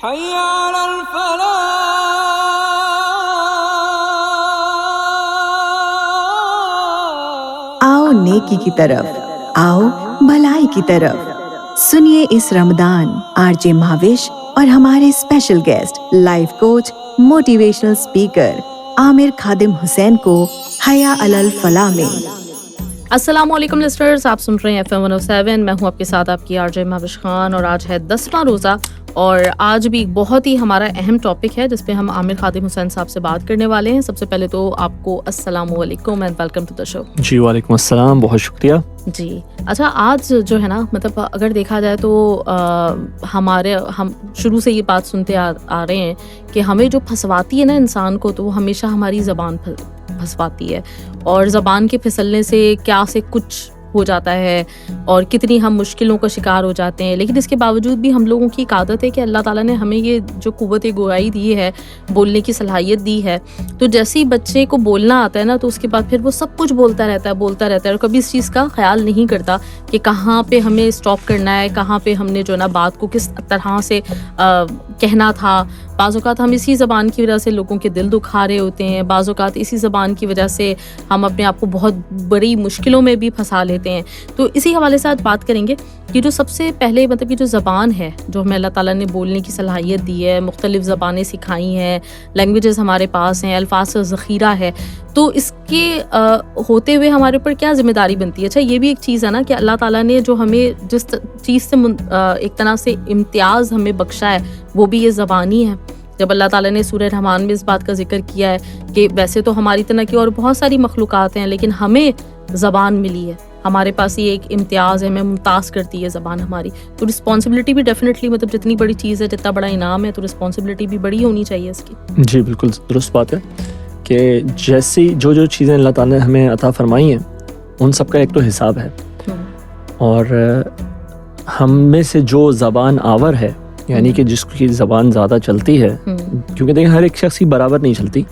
حي على الفلاح. آؤ نیکی کی طرف، آؤ بھلائی کی طرف. سنیے اس رمضان آر جے مہوش اور ہمارے special guest life coach motivational speaker Aamir Khadim Hussain کو حیا علی الفلاح میں. السلام علیکم لسنرز، آپ سن رہے ہیں FM 107. میں ہوں آپ کے ساتھ آپ کی RJ مہوش خان، اور آج ہے 10واں روزہ، اور آج بھی بہت ہی ہمارا اہم ٹاپک ہے جس پہ ہم عامر خادم حسین صاحب سے بات کرنے والے ہیں. سب سے پہلے تو آپ کو السلام علیکم اینڈ ویلکم ٹو دا شو. جی وعلیکم السلام، بہت شکریہ. جی اچھا، آج جو ہے نا، مطلب اگر دیکھا جائے تو ہم شروع سے یہ بات سنتے آ رہے ہیں کہ ہمیں جو پھنسواتی ہے نا انسان کو، تو وہ ہمیشہ ہماری زبان پھنسواتی ہے، اور زبان کے پھسلنے سے کیا سے کچھ ہو جاتا ہے اور کتنی ہم مشکلوں کا شکار ہو جاتے ہیں. لیکن اس کے باوجود بھی ہم لوگوں کی ایک عادت ہے کہ اللہ تعالیٰ نے ہمیں یہ جو قوت گویائی دی ہے، بولنے کی صلاحیت دی ہے، تو جیسے ہی بچے کو بولنا آتا ہے نا، تو اس کے بعد پھر وہ سب کچھ بولتا رہتا ہے اور کبھی اس چیز کا خیال نہیں کرتا کہ کہاں پہ ہمیں اسٹاپ کرنا ہے، کہاں پہ ہم نے جو ہے نا بات کو کس طرح سے کہنا تھا. بعض اوقات ہم اسی زبان کی وجہ سے لوگوں کے دل دکھا رہے ہوتے ہیں، بعض اوقات اسی زبان کی وجہ سے ہم اپنے آپ کو بہت بڑی مشکلوں میں بھی پھنسا لیتے ہیں. تو اسی حوالے سے آج بات کریں گے کہ جو سب سے پہلے مطلب یہ جو زبان ہے، جو ہمیں اللہ تعالیٰ نے بولنے کی صلاحیت دی ہے، مختلف زبانیں سکھائی ہیں، لینگویجز ہمارے پاس ہیں، الفاظ کا ذخیرہ ہے، تو اس کے ہوتے ہوئے ہمارے اوپر کیا ذمہ داری بنتی ہے. اچھا، یہ بھی ایک چیز ہے نا کہ اللہ تعالیٰ نے جو ہمیں جس چیز سے ایک طرح سے امتیاز ہمیں بخشا ہے، وہ بھی یہ زبان ہی ہے. جب اللہ تعالیٰ نے سورہ رحمان میں اس بات کا ذکر کیا ہے کہ ویسے تو ہماری طرح کی اور بہت ساری مخلوقات ہیں، لیکن ہمیں زبان ملی ہے، ہمارے پاس یہ ایک امتیاز ہے، ہمیں ممتاز کرتی ہے زبان ہماری. تو رسپانسبلٹی بھی ڈیفینیٹلی، مطلب جتنی بڑی چیز ہے، جتنا بڑا انعام ہے، تو رسپانسبلٹی بھی بڑی ہونی چاہیے اس کی. جی بالکل درست بات ہے کہ جیسی جو چیزیں اللہ تعالیٰ نے ہمیں عطا فرمائی ہیں، ان سب کا ایک تو حساب ہے. اور ہم میں سے جو زبان آور ہے، یعنی کہ جس کی زبان زیادہ چلتی ہے، کیونکہ دیکھیں ہر ایک شخص کی برابر نہیں چلتی،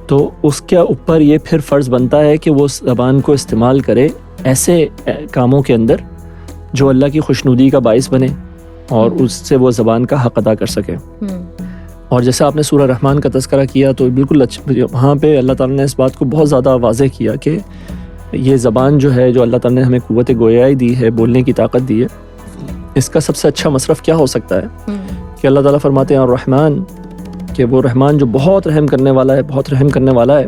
تو اس کے اوپر یہ پھر فرض بنتا ہے کہ وہ زبان کو استعمال کرے ایسے کاموں کے اندر جو اللہ کی خوشنودی کا باعث بنے اور اس سے وہ زبان کا حق ادا کر سکے. اور جیسے آپ نے سورہ رحمان کا تذکرہ کیا، تو بالکل وہاں پہ اللہ تعالیٰ نے اس بات کو بہت زیادہ واضح کیا کہ یہ زبان جو ہے، جو اللہ تعالیٰ نے ہمیں قوت گویائی دی ہے، بولنے کی طاقت دی ہے، اس کا سب سے اچھا مصرف کیا ہو سکتا ہے کہ اللہ تعالیٰ فرماتے ہیں الرحمن، کہ وہ رحمان جو بہت رحم کرنے والا ہے، بہت رحم کرنے والا ہے.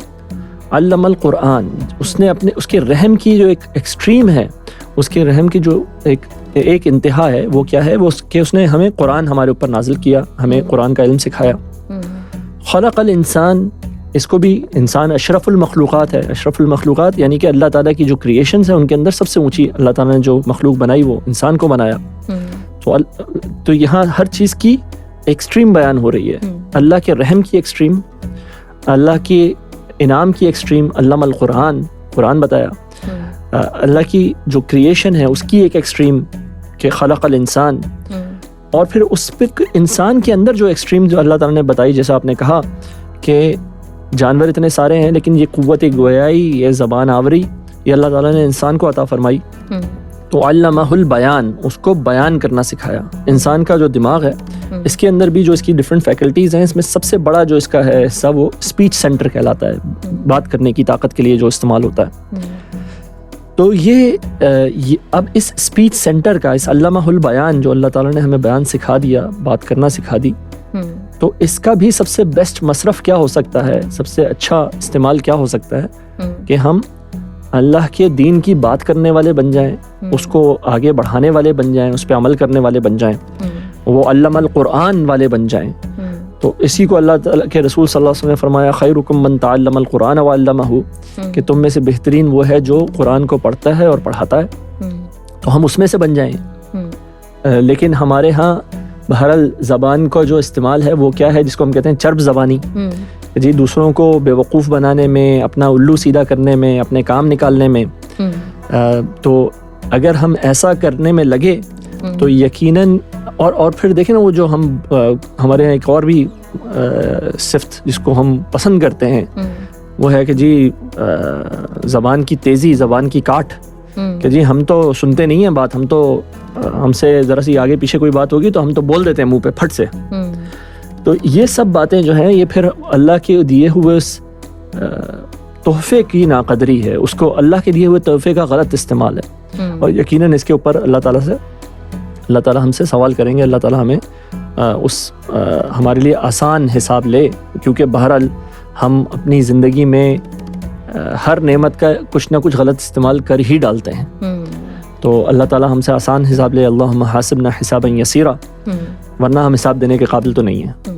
علم القرآن، اس نے اس کے رحم کی جو ایک ایکسٹریم ہے، اس کے رحم کی جو ایک انتہا ہے، وہ کیا ہے، وہ کہ اس نے ہمیں قرآن ہمارے اوپر نازل کیا، ہمیں قرآن کا علم سکھایا. خلق الانسان، اس کو بھی انسان اشرف المخلوقات ہے. اشرف المخلوقات یعنی کہ اللہ تعالیٰ کی جو کریشنز ہیں ان کے اندر سب سے اونچی اللہ تعالیٰ نے جو مخلوق بنائی وہ انسان کو بنایا. تو یہاں ہر چیز کی ایکسٹریم بیان ہو رہی ہے. اللہ کے رحم کی ایکسٹریم، اللہ کے انعام کی ایکسٹریم، علم القرآن، قرآن بتایا. اللہ کی جو کریشن ہے اس کی ایک ایکسٹریم کہ خلق الانسان، اور پھر اس پہ انسان کے اندر جو ایکسٹریم جو اللہ تعالیٰ نے بتائی، جیسا آپ نے کہا کہ جانور اتنے سارے ہیں، لیکن یہ قوت گویائی، یہ زبان آوری، یہ اللہ تعالیٰ نے انسان کو عطا فرمائی. تو علمہ البیان، اس کو بیان کرنا سکھایا. انسان کا جو دماغ ہے، اس کے اندر بھی جو اس کی ڈفرینٹ فیکلٹیز ہیں، اس میں سب سے بڑا جو اس کا ہے حصہ وہ اسپیچ سینٹر کہلاتا ہے، بات کرنے کی طاقت کے لیے جو استعمال ہوتا ہے. تو یہ اب اس اسپیچ سینٹر کا، اس علمہ البیان جو اللہ تعالیٰ نے ہمیں بیان سکھا دیا، بات کرنا سکھا دی، تو اس کا بھی سب سے بیسٹ مصرف کیا ہو سکتا ہے، سب سے اچھا استعمال کیا ہو سکتا ہے کہ ہم اللہ کے دین کی بات کرنے والے بن جائیں، اس کو آگے بڑھانے والے بن جائیں، اس پہ عمل کرنے والے بن جائیں، وہ علم القرآن والے بن جائیں. تو اسی کو اللہ تعالیٰ کے رسول صلی اللہ علیہ وسلم نے فرمایا خیرکم من تعلم القرآن وعلمہ، کہ تم میں سے بہترین وہ ہے جو قرآن کو پڑھتا ہے اور پڑھاتا ہے. تو ہم اس میں سے بن جائیں. لیکن ہمارے ہاں بہرحال زبان کا جو استعمال ہے وہ کیا ہے، جس کو ہم کہتے ہیں چرب زبانی. جی دوسروں کو بے وقوف بنانے میں، اپنا الو سیدھا کرنے میں، اپنے کام نکالنے میں. تو اگر ہم ایسا کرنے میں لگے تو یقیناً، اور پھر دیکھیں نا، وہ جو ہمارے یہاں ایک اور بھی صفت جس کو ہم پسند کرتے ہیں، وہ ہے کہ جی زبان کی تیزی، زبان کی کاٹ، کہ جی ہم تو سنتے نہیں ہیں بات، ہم تو ہم سے ذرا سی آگے پیچھے کوئی بات ہوگی تو ہم تو بول دیتے ہیں منہ پہ پھٹ سے. تو یہ سب باتیں جو ہیں یہ پھر اللہ کے دیے ہوئے اس تحفے کی ناقدری ہے, اس کو اللہ کے دیے ہوئے تحفے کا غلط استعمال ہے. اور یقیناً اس کے اوپر اللہ تعالیٰ ہم سے سوال کریں گے. اللہ تعالیٰ ہمیں ہمارے لیے آسان حساب لے, کیونکہ بہرحال ہم اپنی زندگی میں ہر نعمت کا کچھ نہ کچھ غلط استعمال کر ہی ڈالتے ہیں. تو اللہ تعالیٰ ہم سے آسان حساب لے. اللہم حاسبنا حسابا یسیرا, ورنہ ہم حساب دینے کے قابل تو نہیں ہیں.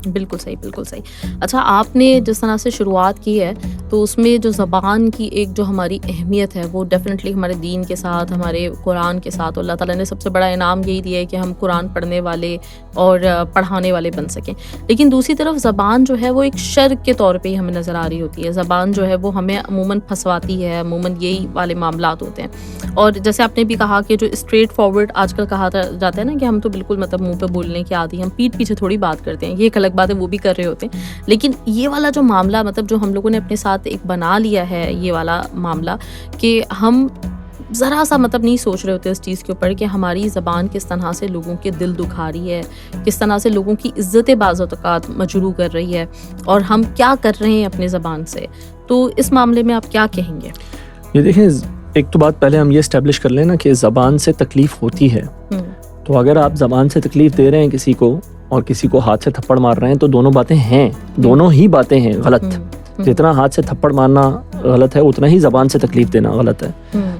بالکل صحیح, بالکل صحیح. اچھا, آپ نے جس طرح سے شروعات کی ہے تو اس میں جو زبان کی ایک جو ہماری اہمیت ہے وہ ڈیفینیٹلی ہمارے دین کے ساتھ, ہمارے قرآن کے ساتھ, اللہ تعالیٰ نے سب سے بڑا انعام یہی دیا ہے کہ ہم قرآن پڑھنے والے اور پڑھانے والے بن سکیں. لیکن دوسری طرف زبان جو ہے وہ ایک شر کے طور پہ ہی ہمیں نظر آ رہی ہوتی ہے. زبان جو ہے وہ ہمیں عموماً پھنسواتی ہے, عموماً یہی والے معاملات ہوتے ہیں. اور جیسے آپ نے بھی کہا کہ جو اسٹریٹ فارورڈ آج کل کہا جاتا ہے نا کہ ہم تو بالکل مطلب منہ پہ بولنے کی عادی, ہم پیٹھ پیچھے تھوڑی بات کرتے ہیں, یہ ایک الگ بات ہے, وہ بھی کر رہے ہوتے ہیں. لیکن یہ والا جو معاملہ مطلب جو ہم لوگوں نے اپنے ساتھ ایک بنا لیا ہے, یہ والا معاملہ کہ ہم ذرا سا مطلب نہیں سوچ رہے ہوتے اس چیز کے اوپر کہ ہماری زبان کس طرح سے لوگوں کے دل دکھا رہی ہے, کس طرح سے لوگوں کی عزت بعض اوقات مجروح کر رہی ہے, اور ہم کیا کر رہے ہیں اپنے زبان سے. تو اس معاملے میں آپ کیا کہیں گے؟ یہ دیکھیں, ایک تو بات پہلے ہم یہ اسٹیبلش کر لیں نا کہ زبان سے تکلیف ہوتی ہے. تو اگر آپ زبان سے تکلیف دے رہے ہیں کسی کو اور کسی کو ہاتھ سے تھپڑ مار رہے ہیں تو دونوں باتیں ہیں, دونوں ہی باتیں ہیں غلط. جتنا ہاتھ سے تھپڑ مارنا غلط ہے اتنا ہی زبان سے تکلیف دینا غلط ہے.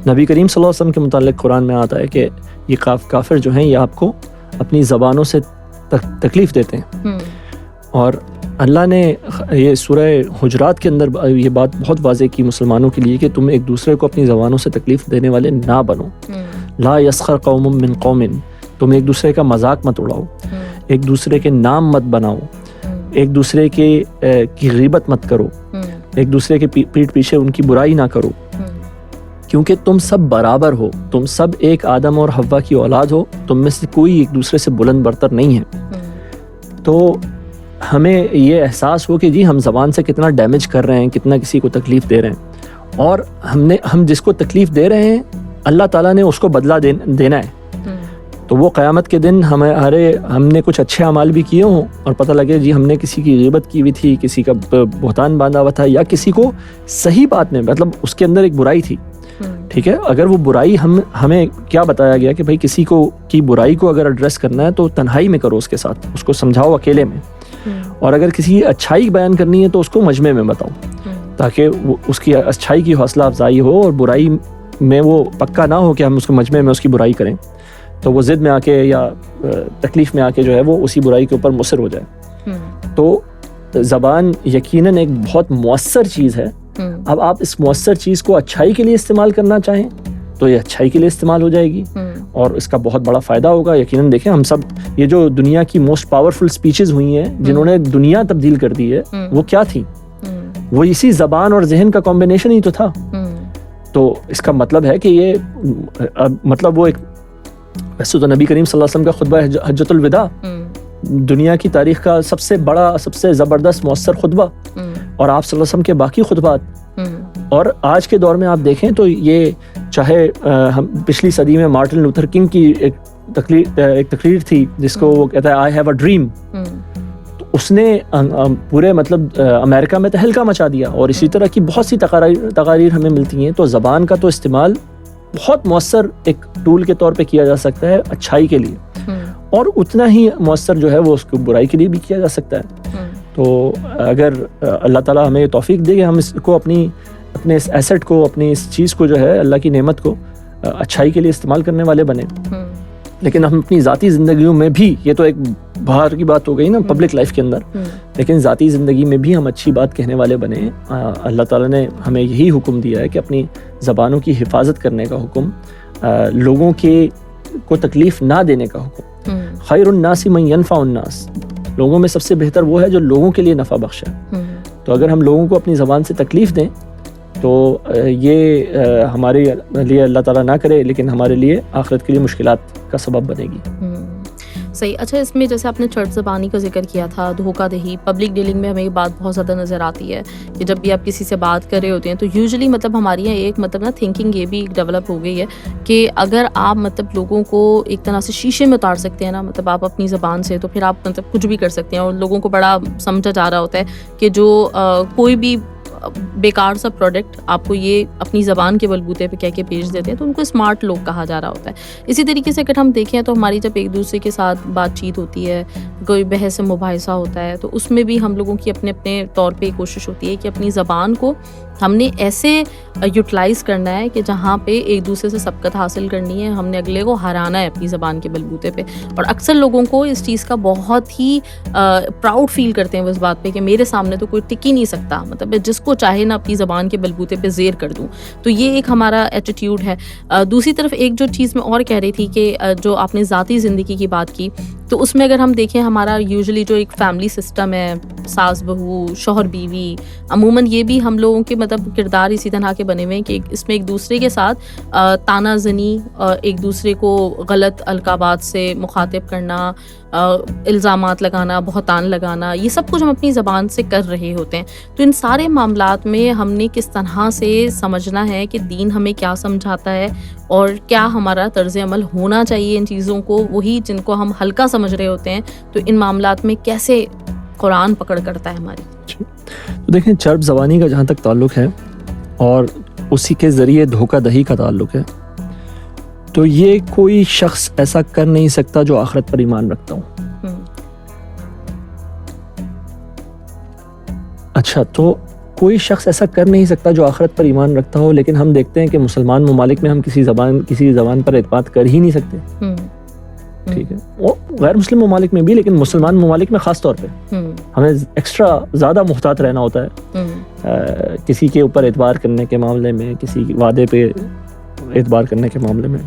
نبی کریم صلی اللہ علیہ وسلم کے متعلق قرآن میں آتا ہے کہ یہ کافر جو ہیں یہ آپ کو اپنی زبانوں سے تکلیف دیتے ہیں. اور اللہ نے یہ سورہ حجرات کے اندر یہ بات بہت واضح کی مسلمانوں کے لیے کہ تم ایک دوسرے کو اپنی زبانوں سے تکلیف دینے والے نہ بنو. لا یسخر قوم من قوم, تم ایک دوسرے کا مذاق مت اڑاؤ, ایک دوسرے کے نام مت بناؤ, ایک دوسرے کی غیبت مت کرو, ایک دوسرے کے پیٹھ پیچھے ان کی برائی نہ کرو, کیونکہ تم سب برابر ہو, تم سب ایک آدم اور حوا کی اولاد ہو, تم میں سے کوئی ایک دوسرے سے بلند برتر نہیں ہے. تو ہمیں یہ احساس ہو کہ جی ہم زبان سے کتنا ڈیمیج کر رہے ہیں, کتنا کسی کو تکلیف دے رہے ہیں, اور ہم جس کو تکلیف دے رہے ہیں اللہ تعالیٰ نے اس کو بدلہ دینا ہے. تو وہ قیامت کے دن ہم نے کچھ اچھے اعمال بھی کیے ہوں اور پتہ لگے جی ہم نے کسی کی غیبت کی ہوئی تھی, کسی کا بہتان باندھا ہوا تھا, یا کسی کو صحیح بات میں مطلب اس کے اندر ایک برائی تھی. ٹھیک ہے, اگر وہ برائی ہمیں کیا بتایا گیا کہ بھائی کسی کی برائی کو اگر ایڈریس کرنا ہے تو تنہائی میں کرو, اس کے ساتھ اس کو سمجھاؤ اکیلے میں, اور اگر کسی کی اچھائی بیان کرنی ہے تو اس کو مجمع میں بتاؤ, تاکہ اس کی اچھائی کی حوصلہ افزائی ہو اور برائی میں وہ پکا نہ ہو کہ ہم اس کو مجمع میں اس کی برائی کریں تو وہ ضد میں آ کے یا تکلیف میں آ کے جو ہے وہ اسی برائی کے اوپر مصر ہو جائے. تو زبان یقیناً ایک بہت مؤثر چیز ہے. اب آپ اس مؤثر چیز کو اچھائی کے لیے استعمال کرنا چاہیں تو یہ اچھائی کے لیے استعمال ہو جائے گی اور اس کا بہت بڑا فائدہ ہوگا. یقیناً دیکھیں ہم سب یہ جو دنیا کی موسٹ پاورفل اسپیچز ہوئی ہیں جنہوں نے دنیا تبدیل کر دی ہے وہ کیا تھی؟ وہ اسی زبان اور ذہن کا کمبینیشن ہی تو تھا. تو اس کا مطلب ہے کہ یہ مطلب وہ ایک ویسے تو نبی کریم صلی اللہ علیہ وسلم کا خطبہ حجۃ الوداع دنیا کی تاریخ کا سب سے بڑا, سب سے زبردست مؤثر خطبہ, اور آپ صلی اللہ علیہ وسلم کے باقی خطبات. اور آج کے دور میں آپ دیکھیں تو یہ چاہے پچھلی صدی میں مارٹن لوتھر کنگ کی ایک تقریر تھی جس کو وہ کہتا ہے آئی ہیو اے ڈریم, تو اس نے پورے مطلب امریکہ میں تہلکہ مچا دیا. اور اسی طرح کی بہت سی تقاریر ہمیں ملتی ہیں. تو زبان کا تو استعمال بہت مؤثر ایک ٹول کے طور پہ کیا جا سکتا ہے اچھائی کے لیے, اور اتنا ہی مؤثر جو ہے وہ اس کو برائی کے لیے بھی کیا جا سکتا ہے. تو اگر اللہ تعالیٰ ہمیں توفیق دے کہ ہم اس کو اپنے اس ایسٹ کو, اپنی اس چیز کو جو ہے اللہ کی نعمت کو اچھائی کے لیے استعمال کرنے والے بنے. لیکن ہم اپنی ذاتی زندگیوں میں بھی, یہ تو ایک باہر کی بات ہو گئی نا پبلک لائف کے اندر, لیکن ذاتی زندگی میں بھی ہم اچھی بات کہنے والے بنے. اللہ تعالیٰ نے ہمیں یہی حکم دیا ہے کہ اپنی زبانوں کی حفاظت کرنے کا حکم, لوگوں کو تکلیف نہ دینے کا حکم. خیر الناس من ینفع الناس, لوگوں میں سب سے بہتر وہ ہے جو لوگوں کے لیے نفع بخش ہے. تو اگر ہم لوگوں کو اپنی زبان سے تکلیف دیں تو یہ ہمارے لیے اللہ تعالیٰ نہ کرے لیکن ہمارے لیے آخرت کے لیے مشکلات کا سبب بنے گی. صحیح. اچھا اس میں جیسے آپ نے چرچ زبانی کا ذکر کیا تھا, دھوکہ دہی, پبلک ڈیلنگ میں ہمیں یہ بات بہت زیادہ نظر آتی ہے کہ جب بھی آپ کسی سے بات کر رہے ہوتے ہیں تو یوزلی مطلب ہماری یہاں ایک مطلب نا تھنکنگ یہ بھی ڈیولپ ہو گئی ہے کہ اگر آپ مطلب لوگوں کو ایک طرح سے شیشے میں اتار سکتے ہیں نا, مطلب آپ اپنی زبان سے, تو پھر آپ مطلب کچھ بھی کر سکتے ہیں. اور لوگوں کو بڑا سمجھا جا رہا ہوتا ہے کہ جو کوئی بھی بیکار سا پروڈکٹ آپ کو یہ اپنی زبان کے بلبوتے پہ کہہ کے بھیج دیتے ہیں تو ان کو اسمارٹ لوگ کہا جا رہا ہوتا ہے. اسی طریقے سے اگر ہم دیکھیں تو ہماری جب ایک دوسرے کے ساتھ بات چیت ہوتی ہے, کوئی بحث مباحثہ ہوتا ہے, تو اس میں بھی ہم لوگوں کی اپنے اپنے طور پہ کوشش ہوتی ہے کہ اپنی زبان کو ہم نے ایسے یوٹیلائز کرنا ہے کہ جہاں پہ ایک دوسرے سے سبقت حاصل کرنی ہے, ہم نے اگلے کو ہرانا ہے اپنی زبان کے بلبوتے پہ. اور اکثر لوگوں کو اس چیز کا بہت ہی پراؤڈ فیل کرتے ہیں وہ اس بات پہ کہ میرے سامنے تو کوئی ٹک ہی نہیں سکتا, مطلب جس کو چاہے نا اپنی زبان کے بلبوتے پہ زیر کر دوں. تو یہ ایک ہمارا ایٹیٹیوڈ ہے. دوسری طرف ایک جو چیز میں اور کہہ رہی تھی کہ جو آپ نے ذاتی زندگی کی بات کی, تو اس میں اگر ہم دیکھیں ہمارا یوزلی جو ایک فیملی سسٹم ہے, ساس بہو, شوہر بیوی, عموماً یہ بھی ہم لوگوں کے مطلب کردار اسی طرح کے بنے ہوئے ہیں کہ اس میں ایک دوسرے کے ساتھ تانا زنی, ایک دوسرے کو غلط القابات سے مخاطب کرنا, الزامات لگانا, بہتان لگانا, یہ سب کچھ ہم اپنی زبان سے کر رہے ہوتے ہیں. تو ان سارے معاملات میں ہم نے کس طرح سے سمجھنا ہے کہ دین ہمیں کیا سمجھاتا ہے اور کیا ہمارا طرز عمل ہونا چاہیے ان چیزوں کو, وہی جن کو ہم ہلکا سمجھ رہے ہوتے ہیں, تو ان معاملات میں کیسے قرآن پکڑ کرتا ہے ہماری. تو دیکھیں چرب زبانی کا جہاں تک تعلق ہے اور اسی کے ذریعے دھوکہ دہی کا تعلق ہے, تو یہ کوئی شخص ایسا کر نہیں سکتا جو آخرت پر ایمان رکھتا ہوں. اچھا, تو کوئی شخص ایسا کر نہیں سکتا جو آخرت پر ایمان رکھتا ہو, لیکن ہم دیکھتے ہیں کہ مسلمان ممالک میں ہم کسی زبان پر اعتماد کر ہی نہیں سکتے. ٹھیک ہے, وہ غیر مسلم ممالک میں بھی, لیکن مسلمان ممالک میں خاص طور پہ ہمیں ایکسٹرا زیادہ محتاط رہنا ہوتا ہے کسی کے اوپر اعتبار کرنے کے معاملے میں, کسی وعدے پہ اعتبار کرنے کے معاملے میں.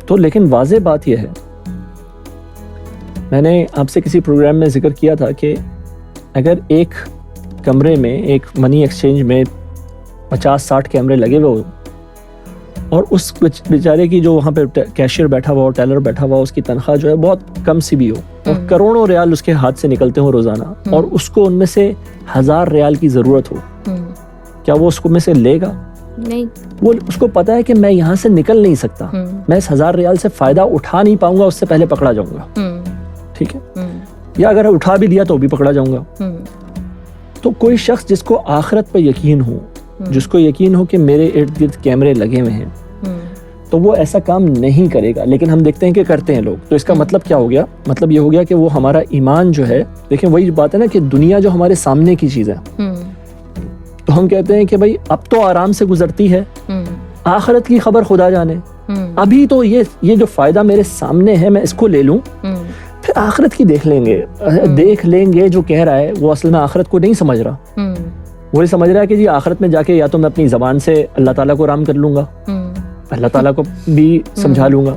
تو لیکن واضح بات یہ ہے, میں نے آپ سے کسی پروگرام میں ذکر کیا تھا کہ اگر ایک کمرے میں, ایک منی ایکسچینج میں 50-60 کیمرے لگے ہوئے ہو اور اس بیچارے کی جو وہاں پہ کیشیئر بیٹھا ہوا ہو, ٹیلر بیٹھا ہوا ہو, اس کی تنخواہ جو ہے بہت کم سی بھی ہو اور کروڑوں ریال اس کے ہاتھ سے نکلتے ہوں روزانہ, اور اس کو ان میں سے 1000 ریال کی ضرورت ہو, کیا وہ اس کو میں سے لے گا؟ نہیں. وہ اس کو پتا ہے کہ میں یہاں سے نکل نہیں سکتا, میں اس 1000 ریال سے فائدہ اٹھا نہیں پاؤں گا, اس سے پہلے پکڑا جاؤں گا. ٹھیک ہے, یا اگر اٹھا بھی لیا تو بھی پکڑا جاؤں گا. تو کوئی شخص جس کو آخرت پہ یقین ہو, جس کو یقین ہو کہ میرے ارد گرد کیمرے لگے ہوئے ہیں, تو وہ ایسا کام نہیں کرے گا. لیکن ہم دیکھتے ہیں کہ کرتے ہیں لوگ. تو اس کا مطلب کیا ہو گیا؟ مطلب یہ ہو گیا کہ وہ ہمارا ایمان جو ہے, دیکھیں وہی بات ہے نا کہ دنیا جو ہمارے سامنے کی چیز ہے, تو ہم کہتے ہیں کہ بھائی اب تو آرام سے گزرتی ہے, آخرت کی خبر خدا جانے, ابھی تو یہ جو فائدہ میرے سامنے ہے میں اس کو لے لوں, پھر آخرت کی دیکھ لیں گے. جو کہہ رہا ہے وہ اصل میں آخرت کو نہیں سمجھ رہا. وہ یہ سمجھ رہا ہے کہ جی آخرت میں جا کے یا تو میں اپنی زبان سے اللہ تعالیٰ کو رام کر لوں گا, اللہ تعالیٰ کو بھی سمجھا لوں گا.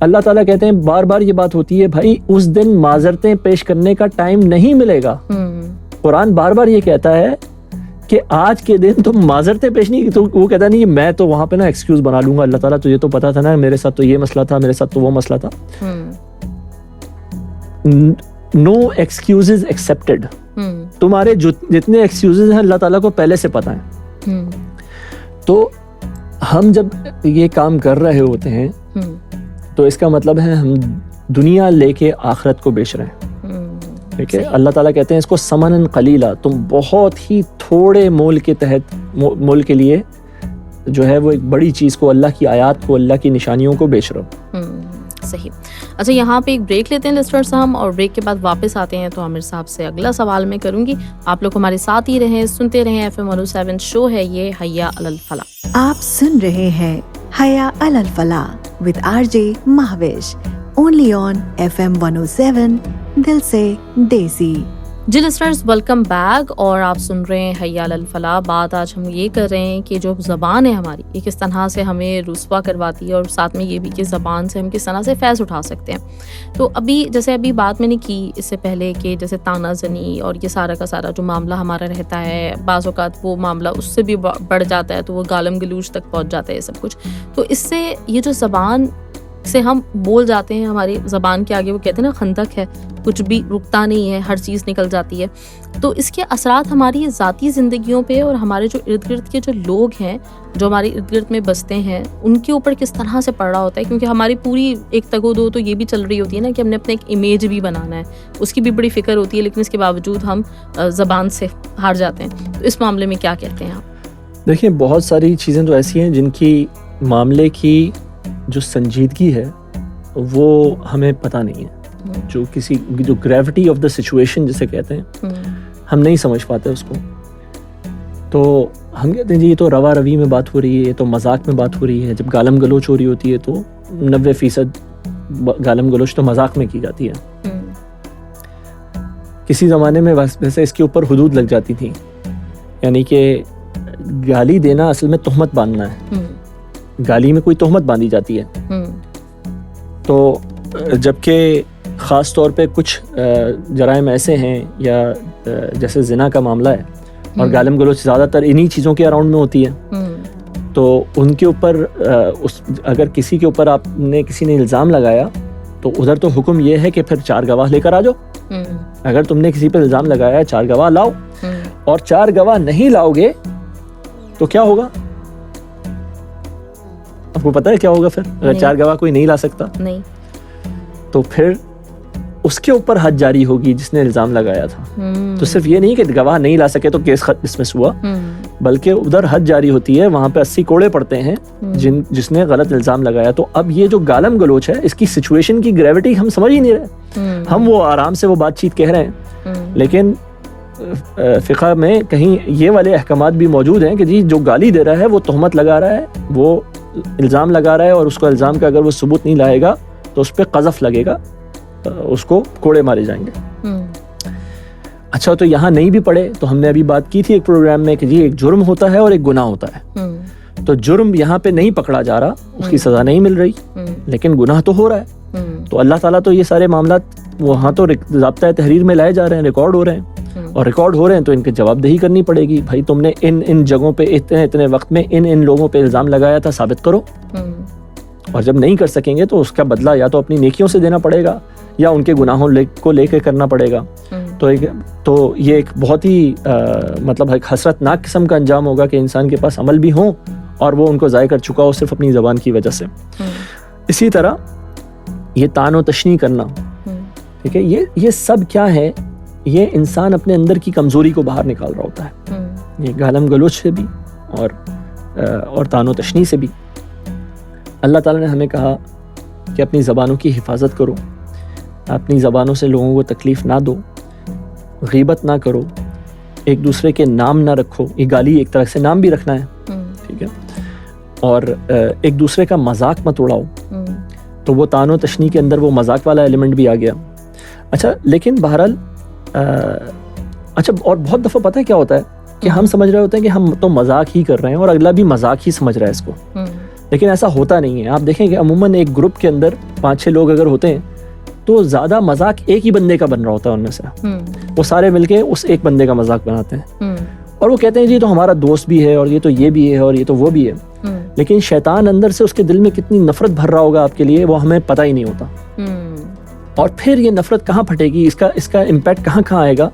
اللہ تعالیٰ کہتے ہیں بار بار یہ بات ہوتی ہے, بھائی اس دن معذرتیں پیش کرنے کا ٹائم نہیں ملے گا. قرآن بار بار یہ کہتا ہے کہ آج کے دن تم معذرتیں پیش نہیں, تو وہ کہتا نہیں میں تو وہاں پہ نا ایکسکیوز بنا لوں گا, اللہ تعالیٰ تجھے تو پتا تھا نا میرے ساتھ تو یہ مسئلہ تھا, میرے ساتھ تو وہ مسئلہ تھا. نو ایکسکیوزز ایکسیپٹڈ. تمہارے جتنے ایکسکیوزز ہیں اللہ تعالیٰ کو پہلے سے پتا ہے. تو ہم جب یہ کام کر رہے ہوتے ہیں تو اس کا مطلب ہے ہم دنیا لے کے آخرت کو بیچ رہے ہیں. ٹھیک ہے, اللہ تعالیٰ کہتے ہیں اس کو سمنن قلیلا, تم بہت ہی تھوڑے مول کے تحت, مول کے لیے جو ہے وہ ایک بڑی چیز کو, اللہ کی آیات کو, اللہ کی نشانیوں کو بیچ رہے ہو. صحیح. اچھا یہاں پہ ایک بریک لیتے ہیں لسٹرز ہم, اور بریک کے بعد واپس آتے ہیں. تو عامر صاحب سے اگلا سوال میں کروں گی, آپ لوگ ہمارے ساتھ ہی رہیں, سنتے رہیں. FM 107 شو ہے یہ حیا علی الفلاح. آپ سن رہے ہیں حیا علی الفلاح with RJ Mehwish, only on FM 107 دل سے دیسی. جی لسنرز ویلکم بیک, اور آپ سن رہے ہیں حیا علی الفلاح. بات آج ہم یہ کر رہے ہیں کہ جو زبان ہے ہماری, یہ کس طرح سے ہمیں رسوا کرواتی ہے, اور ساتھ میں یہ بھی کہ زبان سے ہم کس طرح سے فیض اٹھا سکتے ہیں. تو ابھی بات میں نے کی اس سے پہلے کہ جیسے تانا زنی اور یہ سارا کا سارا جو معاملہ ہمارا رہتا ہے, بعض اوقات وہ معاملہ اس سے بھی بڑھ جاتا ہے, تو وہ گالم گلوچ تک پہنچ جاتا ہے یہ سب کچھ. تو اس سے یہ جو زبان سے ہم بول جاتے ہیں ہماری زبان کے آگے, وہ کہتے ہیں نا خندق ہے, کچھ بھی رکتا نہیں ہے, ہر چیز نکل جاتی ہے. تو اس کے اثرات ہماری ذاتی زندگیوں پہ اور ہمارے جو ارد گرد کے جو لوگ ہیں جو ہمارے ارد گرد میں بستے ہیں ان کے اوپر کس طرح سے پڑ رہا ہوتا ہے. کیونکہ ہماری پوری ایک تگ و دو تو یہ بھی چل رہی ہوتی ہے نا کہ ہم نے اپنے ایک امیج بھی بنانا ہے, اس کی بھی بڑی فکر ہوتی ہے, لیکن اس کے باوجود ہم زبان سے ہار جاتے ہیں. تو اس معاملے میں کیا کہتے ہیں آپ؟ دیکھیں, بہت ساری چیزیں تو ایسی ہیں جن کی معاملے کی جو سنجیدگی ہے وہ ہمیں پتہ نہیں ہے. جو گریوٹی آف دا سچویشن جسے کہتے ہیں, ہم نہیں سمجھ پاتے اس کو. تو ہم کہتے ہیں جی یہ تو روا روی میں بات ہو رہی ہے, یہ تو مذاق میں بات ہو رہی ہے. جب گالم گلوچ ہو رہی ہوتی ہے تو 90% گالم گلوچ تو مذاق میں کی جاتی ہے. کسی زمانے میں ویسے اس کے اوپر حدود لگ جاتی تھیں, یعنی کہ گالی دینا اصل میں تہمت باندھنا ہے. گالی میں کوئی تہمت باندھی جاتی ہے. تو جبکہ خاص طور پہ کچھ جرائم ایسے ہیں یا جیسے زنا کا معاملہ ہے اور گالم گلوچ زیادہ تر انہی چیزوں کے اراؤنڈ میں ہوتی ہے, تو ان کے اوپر اگر کسی کے اوپر کسی نے الزام لگایا تو ادھر تو حکم یہ ہے کہ پھر 4 گواہ لے کر آ جاؤ. اگر تم نے کسی پہ الزام لگایا 4 گواہ لاؤ, اور 4 گواہ نہیں لاؤ گے تو کیا ہوگا؟ آپ کو پتہ ہے کیا ہوگا پھر اگر 4 گواہ کوئی نہیں لا سکتا؟ نہیں. تو پھر اس کے اوپر حد جاری ہوگی جس نے الزام لگایا تھا. تو صرف یہ نہیں کہ گواہ نہیں لا سکے تو کیس ڈسمس ہوا, بلکہ ادھر حد جاری ہوتی ہے, وہاں پہ 80 کوڑے پڑتے ہیں جس نے غلط الزام لگایا. تو اب یہ جو گالم گلوچ ہے اس کی سچویشن کی گریوٹی ہم سمجھ ہی نہیں رہے. ہم وہ آرام سے وہ بات چیت کہہ رہے ہیں, لیکن فقہ میں کہیں یہ والے احکامات بھی موجود ہیں کہ جی جو گالی دے رہا ہے وہ تہمت لگا رہا ہے, وہ الزام لگا رہا ہے, اور اس کو الزام کا اگر وہ ثبوت نہیں لائے گا تو اس پہ قذف لگے گا, اس کو کوڑے مارے جائیں گے. اچھا, تو یہاں نہیں بھی پڑے تو ہم نے ابھی بات کی تھی ایک پروگرام میں کہ جی ایک جرم ہوتا ہے اور ایک گناہ ہوتا ہے. تو جرم یہاں پہ نہیں پکڑا جا رہا, اس کی سزا نہیں مل رہی, لیکن گناہ تو ہو رہا ہے. تو اللہ تعالیٰ تو یہ سارے معاملات وہاں تو ضابطہ تحریر میں لائے جا رہے ہیں, ریکارڈ ہو رہے ہیں, اور ریکارڈ ہو رہے ہیں تو ان کی جواب دہی کرنی پڑے گی. بھائی تم نے ان جگہوں پہ اتنے وقت میں ان لوگوں پہ الزام لگایا تھا, ثابت کرو. اور جب نہیں کر سکیں گے تو اس کا بدلہ یا تو اپنی نیکیوں سے دینا پڑے گا یا ان کے گناہوں کو لے کے کرنا پڑے گا. تو یہ ایک بہت ہی مطلب ایک حسرت ناک قسم کا انجام ہوگا کہ انسان کے پاس عمل بھی ہوں اور وہ ان کو ضائع کر چکا ہو صرف اپنی زبان کی وجہ سے. اسی طرح یہ طعن و تشنیع کرنا, ٹھیک ہے, یہ سب کیا ہے؟ یہ انسان اپنے اندر کی کمزوری کو باہر نکال رہا ہوتا ہے. یہ گالم گلوچ سے بھی اور طعن و تشنیع سے بھی. اللہ تعالیٰ نے ہمیں کہا کہ اپنی زبانوں کی حفاظت کرو, اپنی زبانوں سے لوگوں کو تکلیف نہ دو, غیبت نہ کرو, ایک دوسرے کے نام نہ رکھو. یہ گالی ایک طرح سے نام بھی رکھنا ہے, ٹھیک ہے, اور ایک دوسرے کا مذاق مت اڑاؤ. تو وہ طعن و تشنیع کے اندر وہ مذاق والا ایلیمنٹ بھی آ گیا. اچھا, لیکن بہرحال اور بہت دفعہ پتہ ہے کیا ہوتا ہے کہ ہم سمجھ رہے ہوتے ہیں کہ ہم تو مذاق ہی کر رہے ہیں اور اگلا بھی مذاق ہی سمجھ رہا ہے اس کو, لیکن ایسا ہوتا نہیں ہے. آپ دیکھیں کہ عموماً ایک گروپ کے اندر 5-6 لوگ اگر ہوتے ہیں تو زیادہ مذاق ایک ہی بندے کا بن رہا ہوتا ہے ان میں سے. وہ سارے مل کے اس ایک بندے کا مذاق بناتے ہیں اور وہ کہتے ہیں جی تو ہمارا دوست بھی ہے اور یہ تو یہ بھی ہے اور یہ تو وہ بھی ہے. لیکن شیطان اندر سے اس کے دل میں کتنی نفرت بھر رہا ہوگا آپ کے لیے وہ ہمیں پتہ ہی نہیں ہوتا. اور پھر یہ نفرت کہاں پھٹے گی, اس کا امپیکٹ کہاں آئے گا؟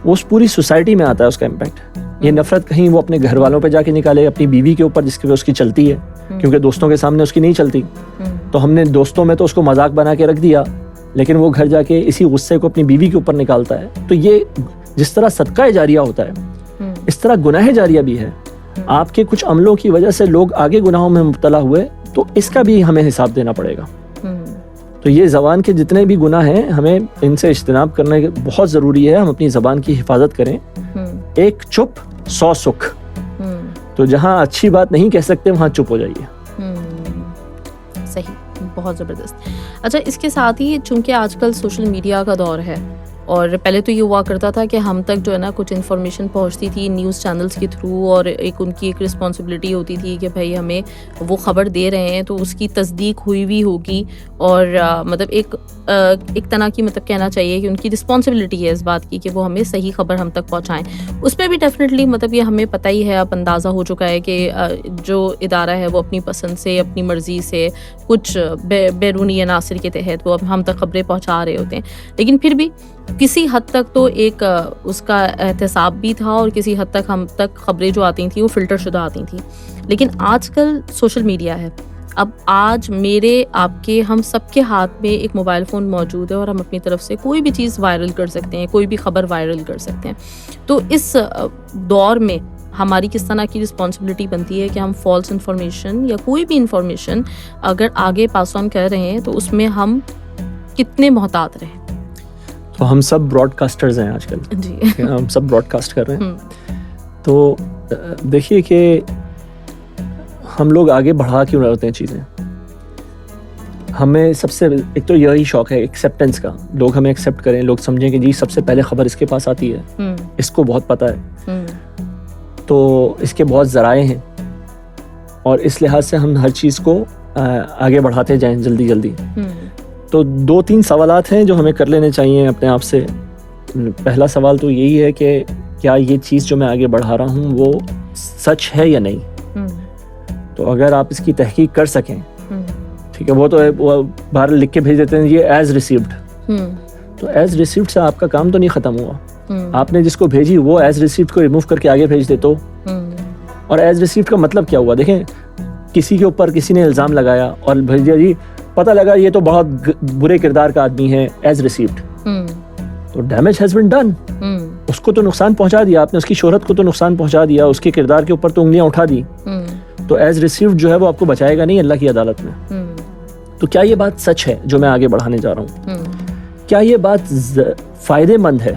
وہ اس پوری سوسائٹی میں آتا ہے اس کا امپیکٹ. یہ نفرت کہیں وہ اپنے گھر والوں پہ جا کے نکالے, اپنی بیوی کے اوپر جس کی اس کی چلتی ہے, کیونکہ دوستوں کے سامنے اس کی نہیں چلتی. تو ہم نے دوستوں میں تو اس کو مذاق بنا کے رکھ دیا, لیکن وہ گھر جا کے اسی غصے کو اپنی بیوی کے اوپر نکالتا ہے. تو یہ جس طرح صدقہ جاریہ ہوتا ہے اس طرح گناہ جاریہ بھی ہے. آپ کے کچھ عملوں کی وجہ سے لوگ آگے گناہوں میں مبتلا ہوئے تو اس کا بھی ہمیں حساب دینا پڑے گا. تو یہ زبان کے جتنے بھی گناہ ہیں ہمیں ان سے اجتناب کرنا بہت ضروری ہے. ہم اپنی زبان کی حفاظت کریں. ایک چپ 100 سکھ. تو جہاں اچھی بات نہیں کہہ سکتے وہاں چپ ہو جائیے. صحیح, بہت زبردست. اچھا, اس کے ساتھ ہی چونکہ آج کل سوشل میڈیا کا دور ہے اور پہلے تو یہ ہوا کرتا تھا کہ ہم تک جو ہے نا کچھ انفارمیشن پہنچتی تھی نیوز چینلز کے تھرو، اور ایک ان کی ایک رسپانسبلٹی ہوتی تھی کہ بھائی ہمیں وہ خبر دے رہے ہیں تو اس کی تصدیق ہوئی بھی ہوگی، اور مطلب ایک طرح کی مطلب کہنا چاہیے کہ ان کی رسپانسبلٹی ہے اس بات کی کہ وہ ہمیں صحیح خبر ہم تک پہنچائیں. اس میں بھی ڈیفینیٹلی مطلب یہ ہمیں پتہ ہی ہے، اب اندازہ ہو چکا ہے کہ جو ادارہ ہے وہ اپنی پسند سے اپنی مرضی سے کچھ بیرونی عناصر کے تحت وہ اب ہم تک خبریں پہنچا رہے ہوتے ہیں. لیکن پھر بھی کسی حد تک تو ایک اس کا احتساب بھی تھا، اور کسی حد تک ہم تک خبریں جو آتی تھیں وہ فلٹر شدہ آتی تھیں. لیکن آج کل سوشل میڈیا ہے. اب آج میرے آپ کے ہم سب کے ہاتھ میں ایک موبائل فون موجود ہے، اور ہم اپنی طرف سے کوئی بھی چیز وائرل کر سکتے ہیں، کوئی بھی خبر وائرل کر سکتے ہیں. تو اس دور میں ہماری کس طرح کی رسپانسبلٹی بنتی ہے کہ ہم فالس انفارمیشن یا کوئی بھی انفارمیشن اگر آگے پاس آن کر رہے ہیں تو اس میں ہم کتنے محتاط رہیں؟ تو ہم سب براڈ کاسٹرز ہیں آج کل جی، ہم سب براڈ کاسٹ کر رہے ہیں. تو دیکھیے کہ ہم لوگ آگے بڑھا کیوں رہے ہوتے ہیں چیزیں. ہمیں سب سے ایک تو یہی شوق ہے ایکسیپٹنس کا، لوگ ہمیں ایکسیپٹ کریں، لوگ سمجھیں کہ جی سب سے پہلے خبر اس کے پاس آتی ہے، اس کو بہت پتہ ہے، تو اس کے بہت ذرائع ہیں، اور اس لحاظ سے ہم ہر چیز کو آگے بڑھاتے جائیں جلدی جلدی. تو 2-3 سوالات ہیں جو ہمیں کر لینے چاہیے اپنے آپ سے. پہلا سوال تو یہی ہے کہ کیا یہ چیز جو میں آگے بڑھا رہا ہوں وہ سچ ہے یا نہیں. تو اگر آپ اس کی تحقیق کر سکیں، ٹھیک ہے، وہ تو باہر لکھ کے بھیج دیتے ہیں یہ ایز ریسیوڈ. تو ایز ریسیوڈ سے آپ کا کام تو نہیں ختم ہوا. آپ نے جس کو بھیجی وہ ایز ریسیوڈ کو ریموو کر کے آگے بھیج دے تو. اور ایز ریسیوڈ کا مطلب کیا ہوا؟ دیکھیں، کسی کے اوپر کسی نے الزام لگایا اور بھیج دیا جی پتہ لگا یہ تو بہت برے کردار کا آدمی ہے، ایز ریسیوڈ. تو ڈیمیج ہیز بین ڈن. اس کو تو نقصان پہنچا دیا آپ نے، اس کی شہرت کو تو نقصان پہنچا دیا، اس کے کردار کے اوپر تو انگلیاں اٹھا دی. تو ایز ریسیوڈ جو ہے وہ آپ کو بچائے گا نہیں اللہ کی عدالت میں. تو کیا یہ بات سچ ہے جو میں آگے بڑھانے جا رہا ہوں؟ کیا یہ بات فائدے مند ہے؟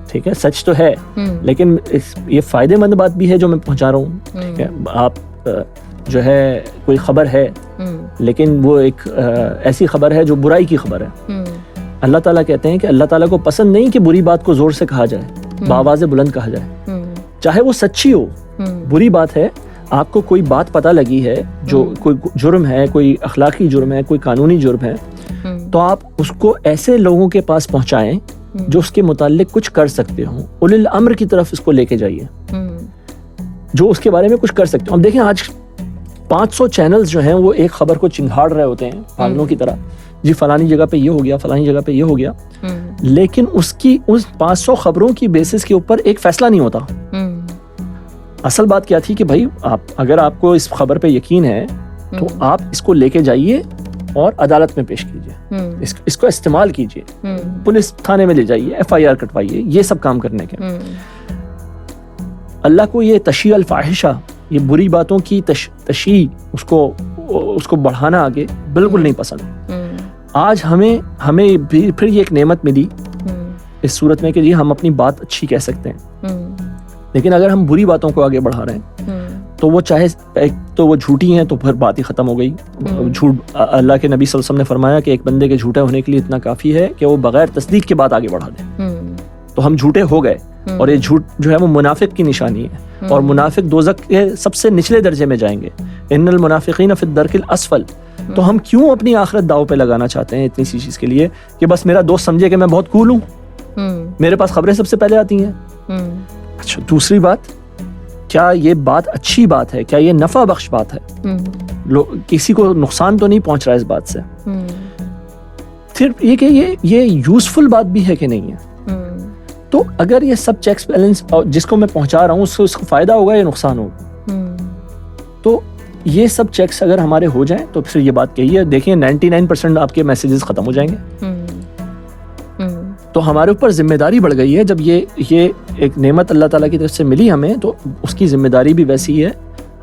ٹھیک ہے، سچ تو ہے لیکن یہ فائدے مند بات بھی ہے جو میں پہنچا رہا ہوں. ٹھیک ہے، آپ جو ہے کوئی خبر ہے لیکن وہ ایک ایسی خبر ہے جو برائی کی خبر ہے. اللہ تعالیٰ کہتے ہیں کہ اللہ تعالیٰ کو پسند نہیں کہ بری بات کو زور سے کہا جائے، بآواز بلند کہا جائے، چاہے وہ سچی ہو. بری بات ہے، آپ کو کوئی بات پتہ لگی ہے جو کوئی جرم ہے، کوئی اخلاقی جرم ہے، کوئی قانونی جرم ہے، تو آپ اس کو ایسے لوگوں کے پاس پہنچائیں جو اس کے متعلق کچھ کر سکتے ہوں. اولی الامر کی طرف اس کو لے کے جائیے جو اس کے بارے میں کچھ کر سکتے ہوں. اب دیکھیں آج 500 چینلز جو ہیں وہ ایک خبر کو چنگھاڑ رہے ہوتے ہیں پاگلوں کی طرح، جی فلانی جگہ پہ یہ ہو گیا، فلانی جگہ پہ یہ ہو گیا، لیکن اس 500 خبروں کی بیسس کے اوپر ایک فیصلہ نہیں ہوتا. اصل بات کیا تھی کہ بھائی اگر آپ کو اس خبر پہ یقین ہے تو آپ اس کو لے کے جائیے اور عدالت میں پیش کیجیے، اس کو استعمال کیجیے، پولیس تھانے میں لے جائیے، FIR کٹوائیے، یہ سب کام کرنے کے. اللہ کو یہ تشیع الفاحشہ، یہ بری باتوں کی تشیع، اس کو بڑھانا آگے بالکل نہیں پسند. آج ہمیں پھر یہ ایک نعمت ملی اس صورت میں کہ جی ہم اپنی بات اچھی کہہ سکتے ہیں، لیکن اگر ہم بری باتوں کو آگے بڑھا رہے ہیں تو وہ چاہے ایک تو وہ جھوٹی ہیں تو پھر بات ہی ختم ہو گئی. جھوٹ، اللہ کے نبی صلی اللہ علیہ وسلم نے فرمایا کہ ایک بندے کے جھوٹے ہونے کے لیے اتنا کافی ہے کہ وہ بغیر تصدیق کے بات آگے بڑھا دے. تو ہم جھوٹے ہو گئے، اور یہ جھوٹ جو ہے وہ منافق کی نشانی ہے، اور منافق دوزخ کے سب سے نچلے درجے میں جائیں گے. ان المنافقین فی الدرک الاسفل. تو ہم کیوں اپنی آخرت داؤ پہ لگانا چاہتے ہیں اتنی سی چیز کے لیے کہ بس میرا دوست سمجھے کہ میں بہت کول ہوں، میرے پاس خبریں سب سے پہلے آتی ہیں. اچھا، دوسری بات، کیا یہ بات اچھی بات ہے؟ کیا یہ نفع بخش بات ہے؟ کسی کو نقصان تو نہیں پہنچ رہا اس بات سے؟ پھر یہ کہ یہ یوزفل بات بھی ہے کہ نہیں ہے؟ تو اگر یہ سب چیکس بیلنس جس کو میں پہنچا رہا ہوں اس کو فائدہ ہوگا یا نقصان ہوگا؟ تو یہ سب چیکس اگر ہمارے ہو جائیں تو پھر یہ بات کہی ہے، دیکھیں 99% آپ کے میسیجز ختم ہو جائیں گے. تو ہمارے اوپر ذمہ داری بڑھ گئی ہے. جب یہ ایک نعمت اللہ تعالیٰ کی طرف سے ملی ہمیں تو اس کی ذمہ داری بھی ویسی ہے.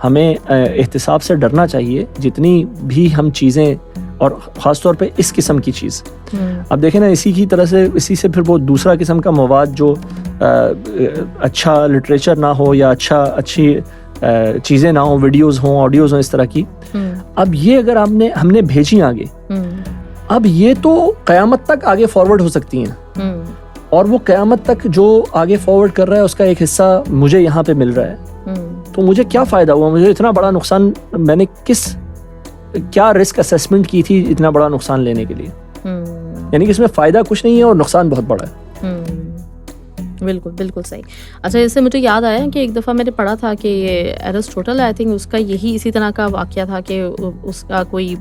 ہمیں احتساب سے ڈرنا چاہیے جتنی بھی ہم چیزیں، اور خاص طور پہ اس قسم کی چیز. اب دیکھیں نا، اسی سے پھر وہ دوسرا قسم کا مواد جو اچھا لٹریچر نہ ہو یا اچھی چیزیں نہ ہوں، ویڈیوز ہوں، آڈیوز ہوں، اس طرح کی. اب یہ اگر ہم نے بھیجی آگے، اب یہ تو قیامت تک آگے فارورڈ ہو سکتی ہیں، اور وہ قیامت تک جو آگے فارورڈ کر رہا ہے اس کا ایک حصہ مجھے یہاں پہ مل رہا ہے، تو مجھے کیا فائدہ ہوا؟ مجھے اتنا بڑا نقصان، میں نے کیا رسک اسیسمنٹ کی تھی اتنا بڑا نقصان لینے کے لیے؟ یعنی کہ اس میں فائدہ کچھ نہیں ہے اور نقصان بہت بڑا ہے۔ بالکل بالکل صحیح۔ اچھا، اس سے مجھے یاد آیا کہ ایک دفعہ میں نے پڑھا تھا کہ ایرسٹوٹل آئی تھنک اس کا یہی اسی طرح کا واقعہ تھا کہ اس کا کوئی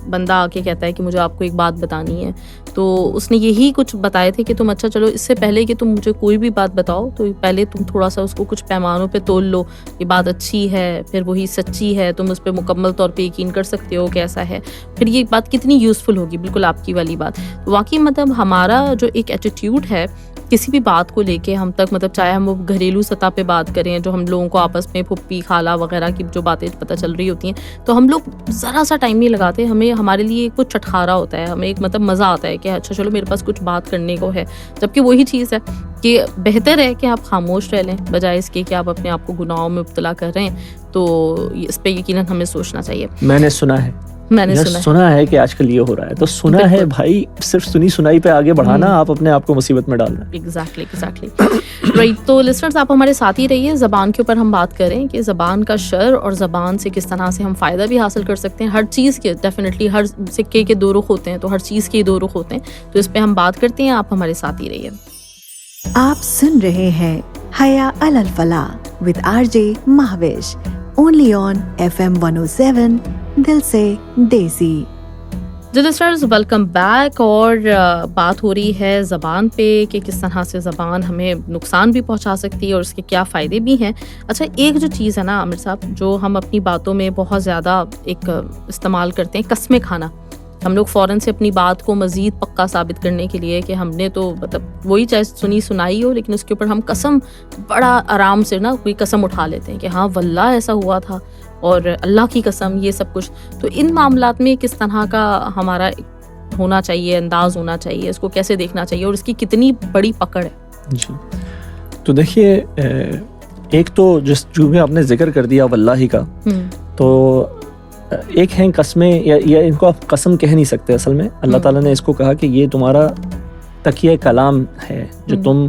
بندہ آ کے کہتا ہے کہ مجھے آپ کو ایک بات بتانی ہے، تو اس نے یہی کچھ بتائے تھے کہ تم اچھا چلو اس سے پہلے کہ تم مجھے کوئی بھی بات بتاؤ تو پہلے تم تھوڑا سا اس کو کچھ پیمانوں پہ تول لو، یہ بات اچھی ہے، پھر وہی سچی ہے، تم اس پہ مکمل طور پہ یقین کر سکتے ہو کیسا ہے، پھر یہ بات کتنی یوزفل ہوگی۔ بالکل آپ کی والی بات، واقعی مطلب ہمارا جو ایک ایٹیٹیوڈ ہے کسی بھی بات کو لے کے ہم تک، مطلب چاہے ہم وہ گھریلو سطح پہ بات کریں، جو ہم لوگوں کو آپس میں پھپھی خالہ وغیرہ کی جو باتیں پتہ چل رہی ہوتی ہیں، تو ہم لوگ ذرا سا ٹائم نہیں لگاتے، ہمیں ہمارے لیے کچھ چٹخارا ہوتا ہے، ہمیں ایک مطلب مزہ آتا ہے کہ اچھا چلو میرے پاس کچھ بات کرنے کو ہے، جبکہ وہی چیز ہے کہ بہتر ہے کہ آپ خاموش رہ لیں بجائے اس کے کہ آپ اپنے آپ کو گناہوں میں مبتلا کر رہے ہیں۔ تو اس پہ یقیناً ہمیں سوچنا چاہیے۔ میں نے سنا ہے کہ آج کل یہ ہو رہا ہے، تو سنا ہے بھائی، صرف سنی سنائی پہ آگے بڑھانا، آپ اپنے آپ کو مصیبت میں ڈال رہے ہیں۔ Exactly right. تو لسنرز آپ ہمارے ساتھ ہی رہیے، زبان کے اوپر ہم بات کریں کہ زبان کا شر اور زبان سے کس طرح سے ہم فائدہ بھی حاصل کر سکتے ہیں۔ ہر چیز کے ڈیفینیٹلی ہر سکے کے دو رخ ہوتے ہیں، تو ہر چیز کے دو رخ ہوتے ہیں، تو اس پہ ہم بات کرتے ہیں، آپ ہمارے ساتھ ہی رہیے۔ آپ سن رہے ہیں حیا علی الفلاح with RJ Mehwish, only on FM 107 دل سے دیسی۔ لسنرز ویلکم بیک، اور بات ہو رہی ہے زبان پہ کہ کس طرح سے زبان ہمیں نقصان بھی پہنچا سکتی ہے اور اس کے کیا فائدے بھی ہیں۔ اچھا، ایک جو چیز ہے نا عامر صاحب، جو ہم اپنی باتوں میں بہت زیادہ ایک استعمال کرتے ہیں، قسمیں کھانا۔ ہم لوگ فوراً سے اپنی بات کو مزید پکا ثابت کرنے کے لیے کہ ہم نے تو مطلب وہی چاہے سنی سنائی ہو، لیکن اس کے اوپر ہم قسم بڑا آرام سے نا کوئی قسم اٹھا لیتے ہیں کہ ہاں واللہ ایسا ہوا تھا اور اللہ کی قسم، یہ سب کچھ۔ تو ان معاملات میں کس طرح کا ہمارا ہونا چاہیے، انداز ہونا چاہیے، اس کو کیسے دیکھنا چاہیے اور اس کی کتنی بڑی پکڑ ہے؟ جی، تو دیکھیے، ایک تو جو بھی آپ نے ذکر کر دیا واللہ کا، تو ایک ہیں قسمیں، یا ان کو آپ قسم کہہ نہیں سکتے اصل میں۔ اللہ تعالیٰ نے اس کو کہا کہ یہ تمہارا تکیہ کلام ہے جو تم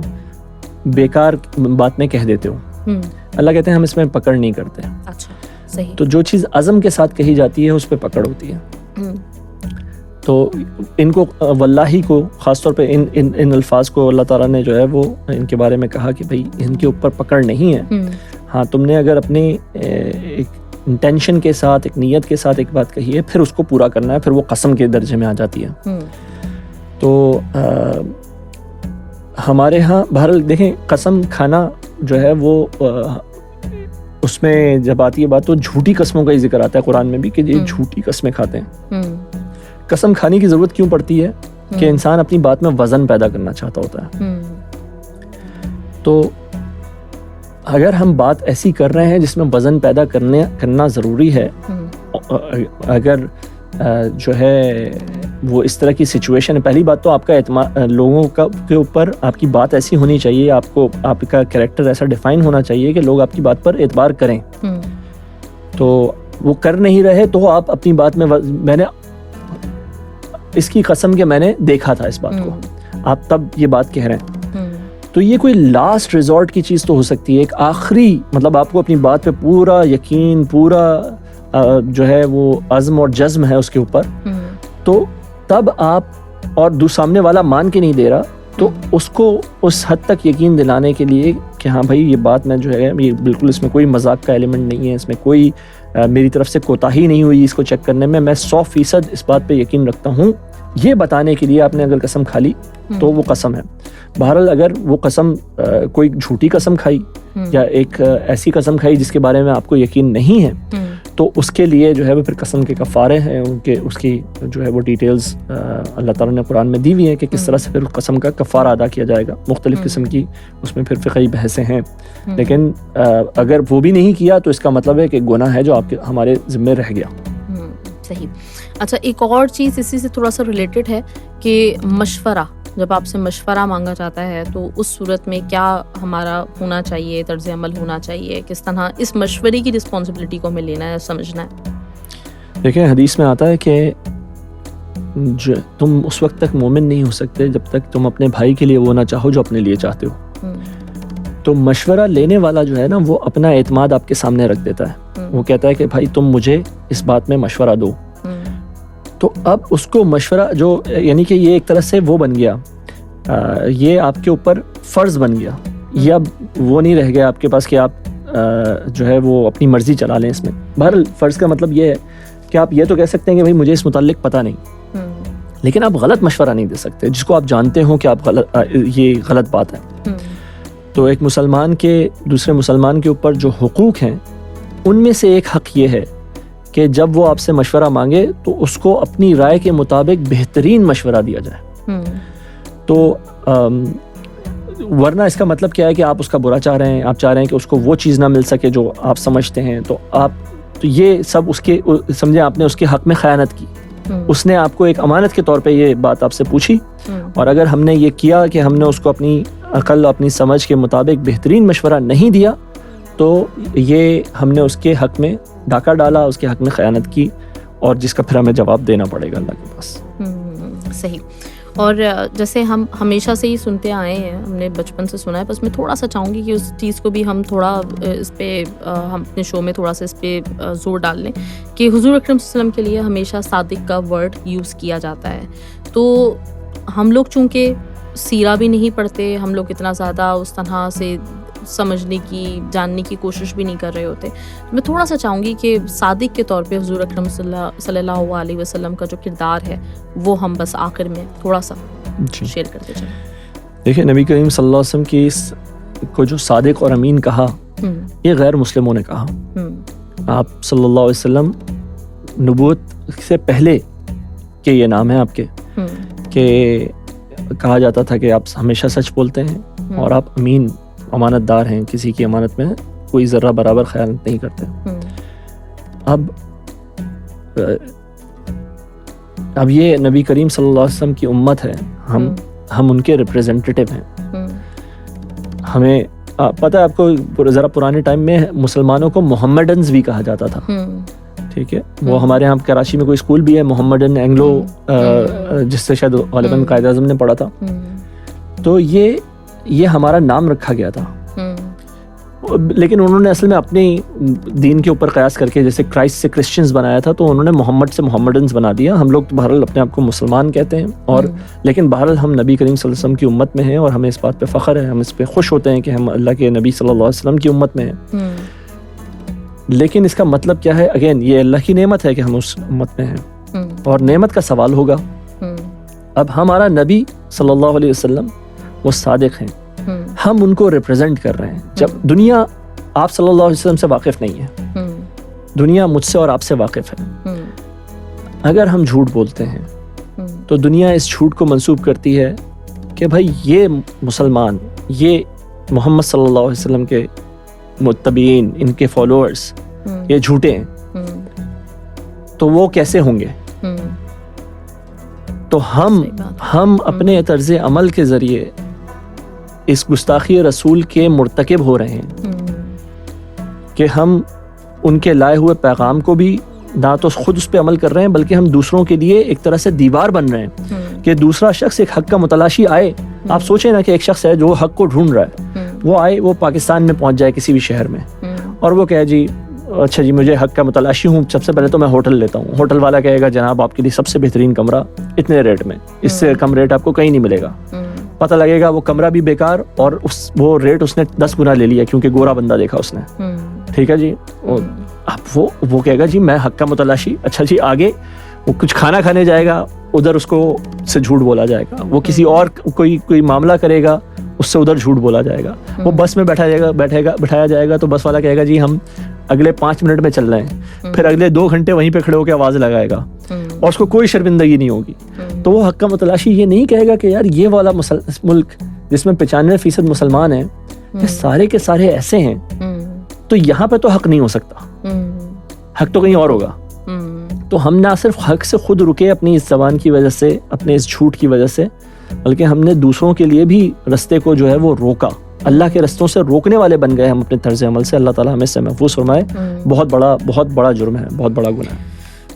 بیکار بات میں کہہ دیتے ہو۔ اللہ کہتے ہیں ہم اس میں پکڑ نہیں کرتے۔ اچھا، صحیح۔ تو جو چیز عزم کے ساتھ کہی جاتی ہے اس پہ پکڑ ہوتی ہے۔ تو ان کو واللہ کو خاص طور پہ ان الفاظ کو اللہ تعالیٰ نے جو ہے وہ ان کے بارے میں کہا کہ بھائی ان کے اوپر پکڑ نہیں ہے۔ ہاں، تم نے اگر اپنی ایک انٹینشن کے ساتھ، ایک نیت کے ساتھ ایک بات کہی ہے، پھر اس کو پورا کرنا ہے، پھر وہ قسم کے درجے میں آ جاتی ہے۔ تو ہمارے ہاں بہرحال دیکھیں، قسم کھانا جو ہے وہ اس میں جب آتی ہے بات تو جھوٹی قسموں کا ہی ذکر آتا ہے قرآن میں بھی کہ یہ جھوٹی قسمیں کھاتے ہیں۔ قسم کھانے کی ضرورت کیوں پڑتی ہے؟ کہ انسان اپنی بات میں وزن پیدا کرنا چاہتا ہوتا ہے۔ تو اگر ہم بات ایسی کر رہے ہیں جس میں وزن پیدا کرنا ضروری ہے، اگر جو ہے وہ اس طرح کی سچویشن ہے، پہلی بات تو آپ کا اعتماد لوگوں کے اوپر، آپ کی بات ایسی ہونی چاہیے، آپ کا کریکٹر ایسا ڈیفائن ہونا چاہیے کہ لوگ آپ کی بات پر اعتبار کریں۔ تو وہ کر نہیں رہے تو آپ اپنی بات میں نے اس کی قسم کہ میں نے دیکھا تھا اس بات کو، آپ تب یہ بات کہہ رہے ہیں۔ تو یہ کوئی لاسٹ ریزورٹ کی چیز تو ہو سکتی ہے، ایک آخری، مطلب آپ کو اپنی بات پہ پورا یقین، پورا جو ہے وہ عزم اور جزم ہے اس کے اوپر، تو تب آپ، اور سامنے والا مان کے نہیں دے رہا، تو اس کو اس حد تک یقین دلانے کے لیے کہ ہاں بھائی یہ بات میں جو ہے یہ بالکل اس میں کوئی مذاق کا ایلیمنٹ نہیں ہے، اس میں کوئی میری طرف سے کوتاہی نہیں ہوئی اس کو چیک کرنے میں 100% اس بات پہ یقین رکھتا ہوں، یہ بتانے کے لیے آپ نے اگر قسم کھا لی تو وہ قسم ہے۔ بہرحال اگر وہ قسم کوئی جھوٹی قسم کھائی یا ایک ایسی قسم کھائی جس کے بارے میں آپ کو یقین نہیں ہے، تو اس کے لیے جو ہے وہ پھر قسم کے کفارے ہیں، اس کی جو ہے وہ ڈیٹیلز اللہ تعالیٰ نے قرآن میں دی ہوئی ہیں کہ کس طرح سے پھر قسم کا کفارہ ادا کیا جائے گا۔ مختلف قسم کی اس میں پھر فقہی بحثیں ہیں، لیکن اگر وہ بھی نہیں کیا تو اس کا مطلب ہے کہ گناہ ہے جو آپ کے ہمارے ذمے رہ گیا۔ صحیح۔ اچھا، ایک اور چیز اسی سے تھوڑا سا ریلیٹڈ ہے کہ مشورہ، جب آپ سے مشورہ مانگا جاتا ہے تو اس صورت میں کیا ہمارا ہونا چاہیے، طرز عمل ہونا چاہیے، کس طرح اس مشورے کی رسپانسبلٹی کو ہمیں لینا ہے، سمجھنا ہے؟ دیکھیں، حدیث میں آتا ہے کہ جو تم اس وقت تک مومن نہیں ہو سکتے جب تک تم اپنے بھائی کے لیے وہ نہ چاہو جو اپنے لیے چاہتے ہو. تو مشورہ لینے والا جو ہے نا وہ اپنا اعتماد آپ کے سامنے رکھ دیتا ہے. وہ کہتا ہے کہ بھائی تم مجھے اس بات میں مشورہ دو. تو اب اس کو مشورہ جو یعنی کہ یہ ایک طرح سے وہ بن گیا, یہ آپ کے اوپر فرض بن گیا. یہ اب وہ نہیں رہ گیا آپ کے پاس کہ آپ جو ہے وہ اپنی مرضی چلا لیں اس میں. بہرحال فرض کا مطلب یہ ہے کہ آپ یہ تو کہہ سکتے ہیں کہ بھائی مجھے اس متعلق پتہ نہیں, لیکن آپ غلط مشورہ نہیں دے سکتے جس کو آپ جانتے ہوں کہ آپ یہ غلط بات ہے. تو ایک مسلمان کے دوسرے مسلمان کے اوپر جو حقوق ہیں ان میں سے ایک حق یہ ہے کہ جب وہ آپ سے مشورہ مانگے تو اس کو اپنی رائے کے مطابق بہترین مشورہ دیا جائے. تو ورنہ اس کا مطلب کیا ہے کہ آپ اس کا برا چاہ رہے ہیں, آپ چاہ رہے ہیں کہ اس کو وہ چیز نہ مل سکے جو آپ سمجھتے ہیں, تو یہ سب اس کے سمجھیں آپ نے اس کے حق میں خیانت کی. اس نے آپ کو ایک امانت کے طور پہ یہ بات آپ سے پوچھی, اور اگر ہم نے یہ کیا کہ ہم نے اس کو اپنی عقل اپنی سمجھ کے مطابق بہترین مشورہ نہیں دیا تو یہ ہم نے اس کے حق میں ڈاکہ ڈالا, اس کے حق میں خیانت کی, اور جس کا پھر ہمیں جواب دینا پڑے گا اللہ کے پاس. صحیح. اور جیسے ہم ہمیشہ سے ہی سنتے آئے ہیں, ہم نے بچپن سے سنا ہے, بس میں تھوڑا سا چاہوں گی کہ اس چیز کو بھی ہم تھوڑا اس پہ ہم اپنے شو میں تھوڑا سا اس پہ زور ڈال لیں کہ حضور اکرم صلی اللہ علیہ وسلم کے لیے ہمیشہ صادق کا ورڈ یوز کیا جاتا ہے. تو ہم لوگ چونکہ سیرہ بھی نہیں پڑھتے, ہم لوگ اتنا زیادہ اس طرح سے سمجھنے کی جاننے کی کوشش بھی نہیں کر رہے ہوتے. میں تھوڑا سا چاہوں گی کہ صادق کے طور پہ حضور اکرم صلی اللہ علیہ وسلم کا جو کردار ہے وہ ہم بس آخر میں تھوڑا سا شیئر کرتے چلیں. دیکھیں نبی کریم صلی اللہ علیہ وسلم کی اس کو جو صادق اور امین کہا یہ غیر مسلموں نے کہا. آپ صلی اللہ علیہ وسلم نبوت سے پہلے کہ یہ نام ہے آپ کے کہ کہا جاتا تھا کہ آپ ہمیشہ سچ بولتے ہیں اور آپ امین امانت دار ہیں, کسی کی امانت میں کوئی ذرہ برابر خیانت نہیں کرتے. اب یہ نبی کریم صلی اللہ علیہ وسلم کی امت ہے, ہم ان کے ریپریزنٹیٹیو ہیں. ہمیں پتہ ہے آپ کو ذرا پرانے ٹائم میں مسلمانوں کو محمڈنز بھی کہا جاتا تھا, ٹھیک ہے. وہ ہمارے یہاں کراچی میں کوئی اسکول بھی ہے محمڈن اینگلو, جس سے شاید غالباً قائد اعظم نے پڑھا تھا. تو یہ ہمارا نام رکھا گیا تھا, لیکن انہوں نے اصل میں اپنے دین کے اوپر قیاس کر کے جیسے کرائسٹ سے کرسچنز بنایا تھا تو انہوں نے محمد سے محمڈنز بنا دیا. ہم لوگ بہرحال اپنے آپ کو مسلمان کہتے ہیں, اور لیکن بہرحال ہم نبی کریم صلی اللہ علیہ وسلم کی امت میں ہیں اور ہمیں اس بات پہ فخر ہے, ہم اس پہ خوش ہوتے ہیں کہ ہم اللہ کے نبی صلی اللہ علیہ وسلم کی امت میں ہیں. لیکن اس کا مطلب کیا ہے؟ اگین یہ اللہ کی نعمت ہے کہ ہم اس امت میں ہیں, اور نعمت کا سوال ہوگا. اب ہمارا نبی صلی اللہ علیہ وسلم وہ صادق ہیں, ہم ان کو ریپرزینٹ کر رہے ہیں. جب دنیا آپ صلی اللہ علیہ وسلم سے واقف نہیں ہے, دنیا مجھ سے اور آپ سے واقف ہے. اگر ہم جھوٹ بولتے ہیں تو دنیا اس جھوٹ کو منسوب کرتی ہے کہ بھائی یہ مسلمان, یہ محمد صلی اللہ علیہ وسلم کے متبعین, ان کے فالوورز یہ جھوٹے ہیں, تو وہ کیسے ہوں گے؟ تو ہم اپنے طرز عمل کے ذریعے اس گستاخی رسول کے مرتکب ہو رہے ہیں کہ ہم ان کے لائے ہوئے پیغام کو بھی نہ تو خود اس پہ عمل کر رہے ہیں بلکہ ہم دوسروں کے لیے ایک طرح سے دیوار بن رہے ہیں کہ دوسرا شخص ایک حق کا متلاشی آئے. آپ سوچیں نا کہ ایک شخص ہے جو حق کو ڈھونڈ رہا ہے, وہ آئے, وہ پاکستان میں پہنچ جائے کسی بھی شہر میں, اور وہ کہے جی اچھا جی مجھے حق کا متلاشی ہوں, سب سے پہلے تو میں ہوٹل لیتا ہوں. ہوٹل والا کہے گا جناب آپ کے لیے سب سے بہترین کمرہ اتنے ریٹ میں, اس سے کم ریٹ آپ کو کہیں نہیں ملے گا. پتہ لگے گا وہ کمرہ بھی بیکار اور وہ ریٹ اس نے 10 گنا لے لیا کیونکہ گورا بندہ دیکھا اس نے, ٹھیک ہے جی. اب وہ کہے گا جی میں حق کا متلاشی. اچھا جی آگے وہ کچھ کھانا کھانے جائے گا, ادھر اس کو سے جھوٹ بولا جائے گا. وہ کسی اور کوئی معاملہ کرے گا, اس سے ادھر جھوٹ بولا جائے گا. وہ بس میں بٹھایا جائے گا تو بس والا کہے گا جی ہم اگلے 5 منٹ میں چل رہے ہیں, پھر اگلے 2 گھنٹے وہیں پہ کھڑے ہو کے آواز لگائے گا اور اس کو کوئی شرمندگی نہیں ہوگی. تو وہ حق کا متلاشی یہ نہیں کہے گا کہ یار یہ والا ملک جس میں 95% مسلمان ہیں یہ سارے کے سارے ایسے ہیں تو یہاں پہ تو حق نہیں ہو سکتا, حق تو کہیں اور ہوگا. تو ہم نہ صرف حق سے خود رکے اپنی اس زبان کی وجہ سے, اپنے اس جھوٹ کی وجہ سے, بلکہ ہم نے دوسروں کے لیے بھی رستے کو جو ہے وہ روکا. اللہ کے رستوں سے روکنے والے بن گئے ہم اپنے طرز عمل سے. اللہ تعالیٰ ہمیں سے محفوظ فرمائے. بہت بڑا جرم ہے, بہت بڑا گناہ ہے.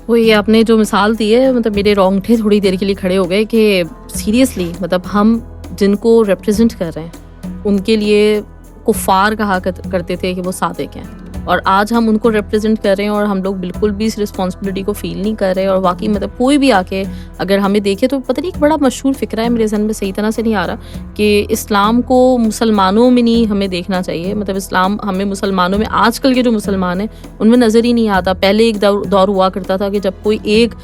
وہ یہ آپ نے جو مثال دی ہے مطلب میرے رونگٹے تھوڑی دیر کے لیے کھڑے ہو گئے کہ سیریسلی مطلب ہم جن کو ریپرزینٹ کر رہے ہیں ان کے لیے کفار کہا کرتے تھے کہ وہ صادق ہیں، اور آج ہم ان کو ریپرزینٹ کر رہے ہیں اور ہم لوگ بالکل بھی اس رسپانسبلٹی کو فیل نہیں کر رہے. اور واقعی مطلب کوئی بھی آ کے اگر ہمیں دیکھے تو پتہ نہیں ایک بڑا مشہور فکرہ ہے میرے ذہن میں صحیح طرح سے نہیں آ رہا کہ اسلام کو مسلمانوں میں نہیں ہمیں دیکھنا چاہیے. مطلب اسلام ہمیں مسلمانوں میں آج کل کے جو مسلمان ہیں ان میں نظر ہی نہیں آتا. پہلے ایک دور ہوا کرتا تھا کہ جب کوئی ایک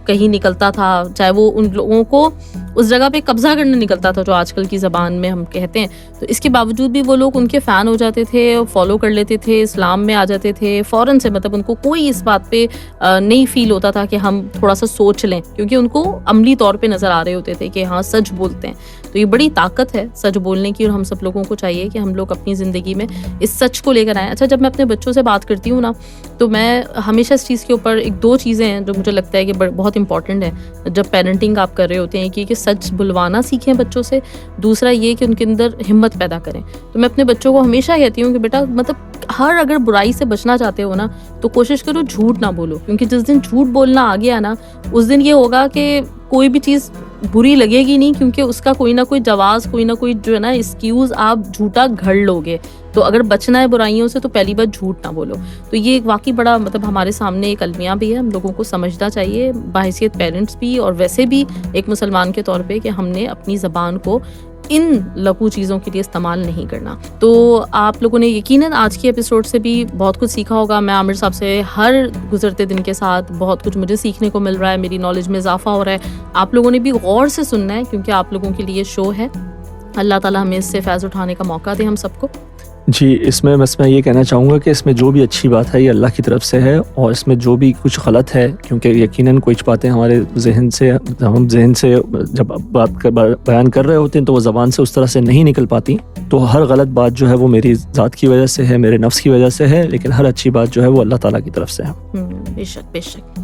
کہیں نکلتا تھا چاہے وہ ان لوگوں کو اس جگہ پہ قبضہ کرنے نکلتا تھا جو آج کل کی زبان میں ہم کہتے ہیں، تو اس کے باوجود بھی وہ لوگ ان کے فین ہو جاتے تھے، فالو کر لیتے تھے، اسلام میں آ جاتے تھے فوراً سے. مطلب ان کو کوئی اس بات پہ نہیں فیل ہوتا تھا کہ ہم تھوڑا سا سوچ لیں، کیونکہ ان کو عملی طور پہ نظر آ رہے ہوتے تھے کہ ہاں سچ بولتے ہیں. تو یہ بڑی طاقت ہے سچ بولنے کی، اور ہم سب لوگوں کو چاہیے کہ ہم لوگ اپنی زندگی میں اس سچ کو لے کر آئیں. اچھا، جب میں اپنے بچوں سے بات کرتی ہوں نا تو میں ہمیشہ اس چیز کے اوپر ایک دو چیزیں ہیں جو مجھے لگتا ہے کہ بہت امپورٹنٹ ہیں جب پیرنٹنگ آپ کر رہے ہوتے ہیں کہ سچ بلوانا سیکھیں بچوں سے. دوسرا یہ کہ ان کے اندر ہمت پیدا کریں. تو میں اپنے بچوں کو ہمیشہ کہتی ہوں کہ بیٹا مطلب ہر اگر برائی سے بچنا چاہتے ہو نا تو کوشش کرو جھوٹ نہ بولو، کیونکہ جس دن جھوٹ بولنا آ گیا نا اس دن یہ ہوگا کہ کوئی بھی چیز بری لگے گی نہیں، کیونکہ اس کا کوئی نہ کوئی جواز، کوئی نہ کوئی جو ہے نا ایکسکیوز آپ جھوٹا گھڑ لو گے. تو اگر بچنا ہے برائیوں سے تو پہلی بات جھوٹ نہ بولو. تو یہ ایک واقعی بڑا مطلب ہمارے سامنے ایک المیہ بھی ہے، ہم لوگوں کو سمجھنا چاہیے بحیثیت پیرنٹس بھی اور ویسے بھی ایک مسلمان کے طور پہ کہ ہم نے اپنی زبان کو ان لغو چیزوں کے لیے استعمال نہیں کرنا. تو آپ لوگوں نے یقیناً آج کی ایپیسوڈ سے بھی بہت کچھ سیکھا ہوگا. میں عامر صاحب سے ہر گزرتے دن کے ساتھ بہت کچھ مجھے سیکھنے کو مل رہا ہے، میری نالج میں اضافہ ہو رہا ہے. آپ لوگوں نے بھی غور سے سننا ہے کیونکہ آپ لوگوں کے لیے شو ہے. اللہ تعالیٰ ہمیں اس سے فیض اٹھانے کا موقع دے ہم سب کو. جی، اس میں بس میں یہ کہنا چاہوں گا کہ اس میں جو بھی اچھی بات ہے یہ اللہ کی طرف سے ہے، اور اس میں جو بھی کچھ غلط ہے کیونکہ یقیناً کچھ باتیں ہمارے ذہن سے جب بیان کر رہے ہوتے ہیں تو وہ زبان سے اس طرح سے نہیں نکل پاتی. تو ہر غلط بات جو ہے وہ میری ذات کی وجہ سے ہے، میرے نفس کی وجہ سے ہے، لیکن ہر اچھی بات جو ہے وہ اللہ تعالیٰ کی طرف سے ہے. بے شک بے شک.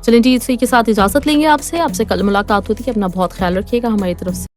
چلیں جی، اسی کے ساتھ اجازت لیں گے آپ سے کل ملاقات ہوتی ہے. اپنا بہت خیال رکھیے گا ہماری طرف سے.